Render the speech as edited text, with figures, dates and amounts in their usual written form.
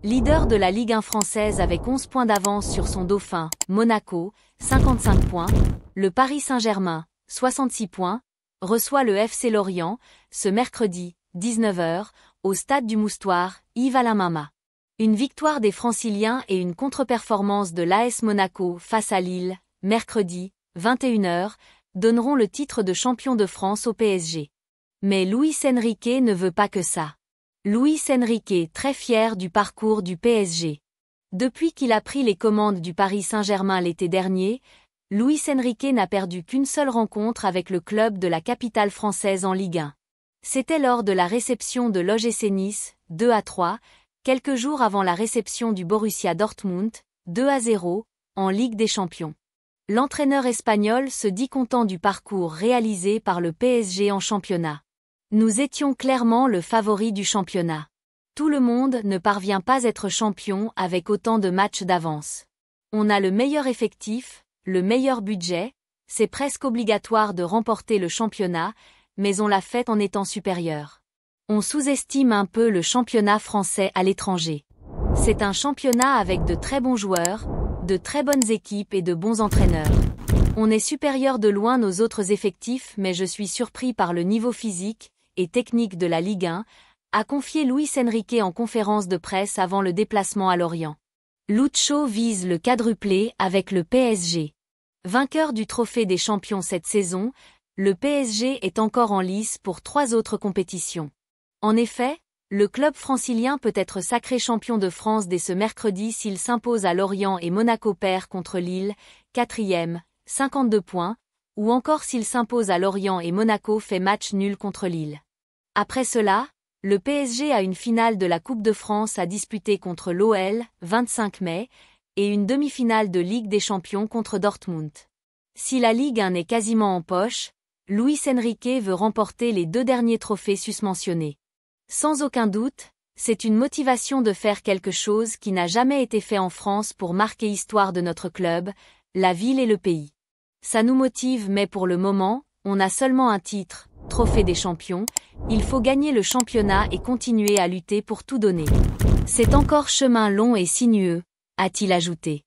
Leader de la Ligue 1 française avec 11 points d'avance sur son dauphin, Monaco, 55 points, le Paris Saint-Germain, 66 points, reçoit le FC Lorient, ce mercredi, 19h, au stade du Moustoir, Yves-Alain Mama. Une victoire des Franciliens et une contre-performance de l'AS Monaco face à Lille, mercredi, 21h, donneront le titre de champion de France au PSG. Mais Luis Enrique ne veut pas que ça. Luis Enrique très fier du parcours du PSG. Depuis qu'il a pris les commandes du Paris Saint-Germain l'été dernier, Luis Enrique n'a perdu qu'une seule rencontre avec le club de la capitale française en Ligue 1. C'était lors de la réception de l'OGC Nice, 2-3, quelques jours avant la réception du Borussia Dortmund, 2-0, en Ligue des Champions. L'entraîneur espagnol se dit content du parcours réalisé par le PSG en championnat. Nous étions clairement le favori du championnat. Tout le monde ne parvient pas à être champion avec autant de matchs d'avance. On a le meilleur effectif, le meilleur budget, c'est presque obligatoire de remporter le championnat, mais on l'a fait en étant supérieur. On sous-estime un peu le championnat français à l'étranger. C'est un championnat avec de très bons joueurs, de très bonnes équipes et de bons entraîneurs. On est supérieur de loin nos autres effectifs, mais je suis surpris par le niveau physique et technique de la Ligue 1, a confié Luis Enrique en conférence de presse avant le déplacement à Lorient. Lucho vise le quadruplé avec le PSG. Vainqueur du trophée des champions cette saison, le PSG est encore en lice pour 3 autres compétitions. En effet, le club francilien peut être sacré champion de France dès ce mercredi s'il s'impose à Lorient et Monaco perd contre Lille, 4e, 52 points, ou encore s'il s'impose à Lorient et Monaco fait match nul contre Lille. Après cela, le PSG a une finale de la Coupe de France à disputer contre l'OL, 25 mai, et une demi-finale de Ligue des Champions contre Dortmund. Si la Ligue 1 est quasiment en poche, Luis Enrique veut remporter les 2 derniers trophées susmentionnés. Sans aucun doute, c'est une motivation de faire quelque chose qui n'a jamais été fait en France pour marquer l'histoire de notre club, la ville et le pays. Ça nous motive mais pour le moment, on a seulement un titre, Trophée des Champions, il faut gagner le championnat et continuer à lutter pour tout donner. C'est encore chemin long et sinueux, a-t-il ajouté.